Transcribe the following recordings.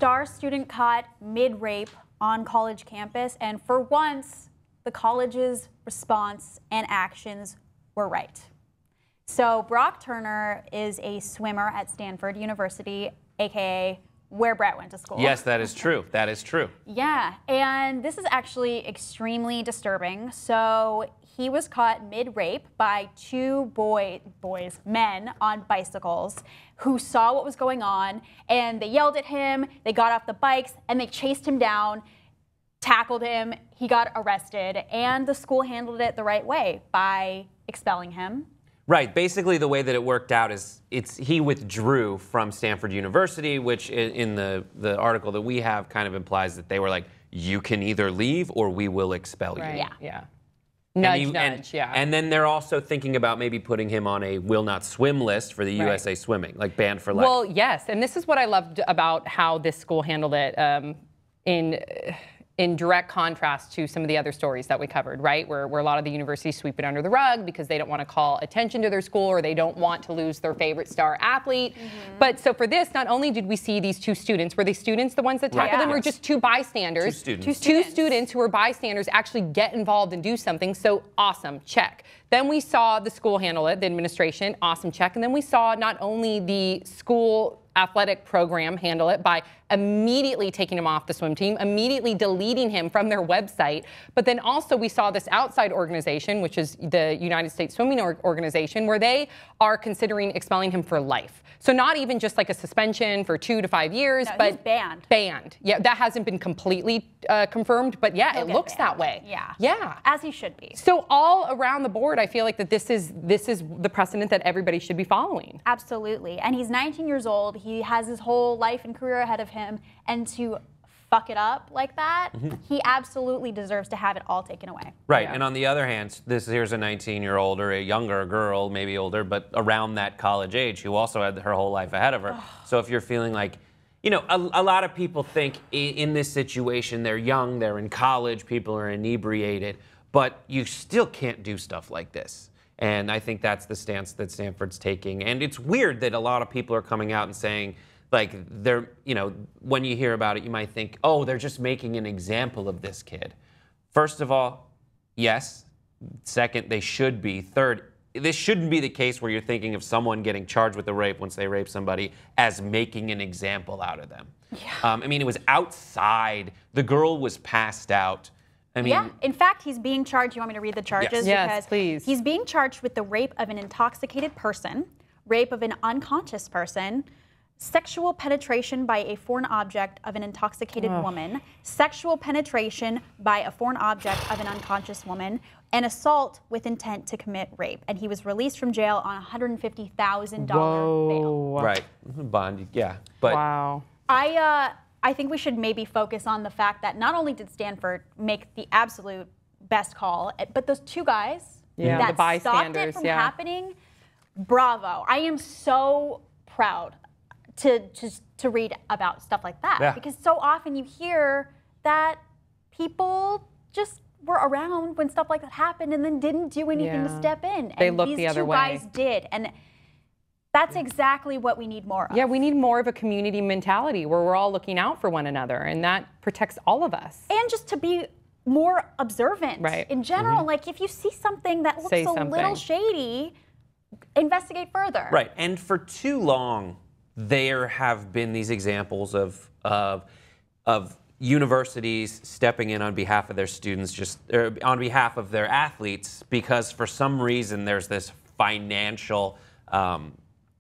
star student caught mid-rape on college campus, and for once, the college's response and actions were right. So Brock Turner is a swimmer at Stanford University, aka where Brett went to school. Yes, that is true. That is true. Yeah, and this is actually extremely disturbing. So he was caught mid-rape by two men on bicycles who saw what was going on, and they yelled at him, they got off the bikes, and they chased him down, tackled him, he got arrested, and the school handled it the right way by expelling him. Right. Basically, the way that it worked out is he withdrew from Stanford University, which in the article that we have kind of implies that they were like, you can either leave or we will expel you. Yeah. Nudge, yeah. And then they're also thinking about maybe putting him on a will not swim list for the USA Swimming, like banned for life. Well, yes, and this is what I loved about how this school handled it in direct contrast to some of the other stories that we covered, right? Where a lot of the universities sweep it under the rug because they don't want to call attention to their school or they don't want to lose their favorite star athlete. But so for this, not only did we see these two students, were they students, the ones that tackled them, or just two bystanders? Two students Who were bystanders actually get involved and do something. So awesome, check. Then we saw the school handle it, the administration, awesome, check. And then we saw not only the school athletic program handle it by immediately taking him off the swim team, immediately deleting him from their website. But then also we saw this outside organization, which is the United States Swimming Organization, where they are considering expelling him for life. So not even just like a suspension for 2 to 5 years, but he's banned. Banned. Yeah, that hasn't been completely confirmed, but yeah, it looks that way. Yeah. Yeah. As he should be. So all around the board, I feel like that this is the precedent that everybody should be following. Absolutely. And he's 19 years old. He has his whole life and career ahead of him. And to fuck it up like that, he absolutely deserves to have it all taken away. Right. Yeah. And on the other hand, here's a 19-year-old or a younger girl, maybe older, but around that college age, who also had her whole life ahead of her. So if you're feeling like, you know, a lot of people think in this situation, they're young, they're in college, people are inebriated, but you still can't do stuff like this. And I think that's the stance that Stanford's taking. And it's weird that a lot of people are coming out and saying, like, they're, you know, when you hear about it, you might think, oh, they're just making an example of this kid. First of all, yes. Second, they should be. Third, this shouldn't be the case where you're thinking of someone getting charged with a rape once they rape somebody as making an example out of them. Yeah. I mean, it was outside. The girl was passed out. I mean, yeah, in fact, he's being charged. You want me to read the charges? Yes, because please. He's being charged with the rape of an intoxicated person, rape of an unconscious person, sexual penetration by a foreign object of an intoxicated woman, sexual penetration by a foreign object of an unconscious woman, and assault with intent to commit rape. And he was released from jail on a $150,000 bail. right, bond, yeah. But Wow. I think we should maybe focus on the fact that not only did Stanford make the absolute best call, but those two guys that the bystanders, stopped it from happening, bravo. I am so proud to read about stuff like that, because so often you hear that people just were around when stuff like that happened and then didn't do anything to step in. They and looked these the other two way. guys did. And that's exactly what we need more of. Yeah, we need more of a community mentality where we're all looking out for one another, and that protects all of us. And just to be more observant in general. Like, if you see something that looks a little shady, investigate further. Right, and for too long, there have been these examples of universities stepping in on behalf of their students, on behalf of their athletes, because for some reason there's this financial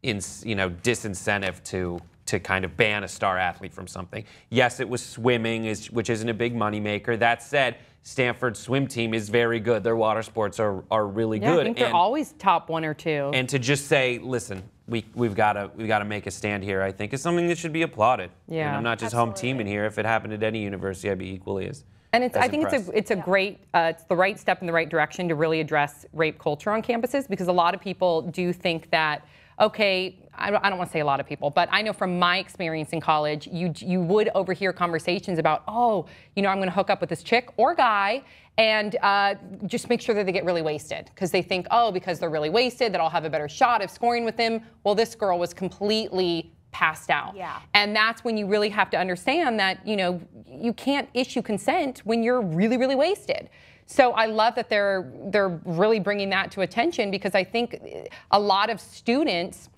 disincentive to kind of ban a star athlete from something. Yes, it was swimming, which isn't a big moneymaker. That said, Stanford's swim team is very good. Their water sports are really good. I think they're always top 1 or 2. And to just say, listen, we've got to make a stand here, I think, is something that should be applauded. Yeah, and I'm not just home teaming here. If it happened at any university, I'd be equally as. And I think it's a great, it's the right step in the right direction to really address rape culture on campuses, because a lot of people do think that, okay, I don't want to say a lot of people, but I know from my experience in college, you would overhear conversations about, oh, I'm going to hook up with this chick or guy and just make sure that they get really wasted, because they think, oh, because they're really wasted, that I'll have a better shot of scoring with them. Well, this girl was completely passed out. Yeah. And that's when you really have to understand that, you know, you can't issue consent when you're really, really wasted. So I love that they're really bringing that to attention, because I think a lot of students,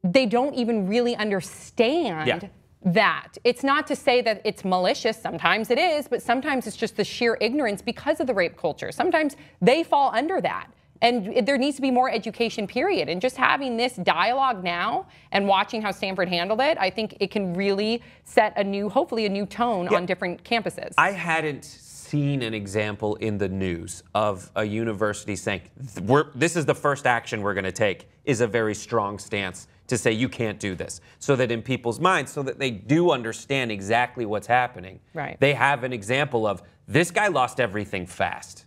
they don't even really understand that. It's not to say that it's malicious. Sometimes it is, but sometimes it's just the sheer ignorance because of the rape culture. Sometimes they fall under that. And there needs to be more education, period. And just having this dialogue now and watching how Stanford handled it, I think it can really set a new, hopefully a new tone on different campuses. I hadn't seen an example in the news of a university saying, this is the first action we're going to take, is a very strong stance to say you can't do this, so that in people's minds, so that they do understand exactly what's happening. Right. They have an example of, this guy lost everything fast.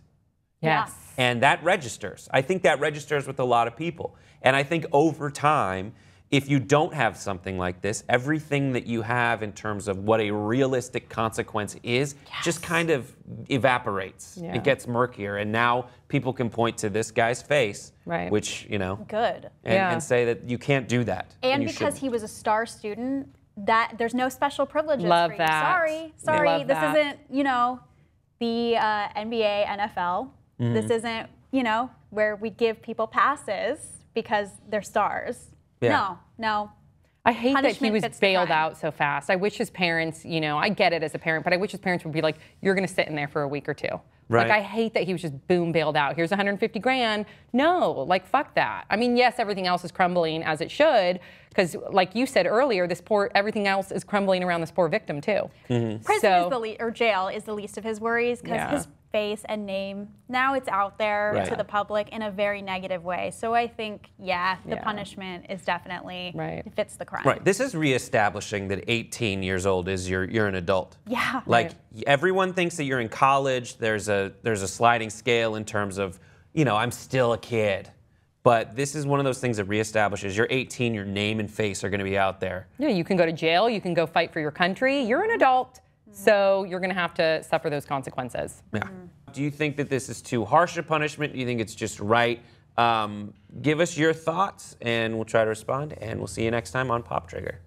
Yes. And that registers. I think that registers with a lot of people. And I think over time, if you don't have something like this, everything that you have in terms of what a realistic consequence is just kind of evaporates. Yeah. It gets murkier. And now people can point to this guy's face, which, you know, Good. and say that you can't do that. And because he was a star student, that there's no special privileges Love for you. that. Sorry, Love this that. isn't, you know, the NBA, NFL. This isn't, you know, where we give people passes because they're stars. Yeah. No. I hate that he Punishment was fits the bailed crime. out so fast. I wish his parents, you know, I get it as a parent, but I wish his parents would be like, you're going to sit in there for a week or two. Right. Like, I hate that he was just boom bailed out. Here's 150 grand. No, like, fuck that. I mean, yes, everything else is crumbling as it should, because like you said earlier, everything else is crumbling around this poor victim too. Prison is or jail is the least of his worries, because his face and name, now it's out there to the public in a very negative way. So I think, the punishment is definitely, it fits the crime. Right. This is reestablishing that 18 years old is you're an adult. Yeah. Like everyone thinks that you're in college. There's a sliding scale in terms of, you know, I'm still a kid. But this is one of those things that reestablishes you're 18, your name and face are going to be out there. Yeah, you can go to jail, you can go fight for your country. You're an adult, so you're going to have to suffer those consequences. Yeah. Do you think that this is too harsh a punishment? Do you think it's just right? Give us your thoughts, and we'll try to respond, and we'll see you next time on Pop Trigger.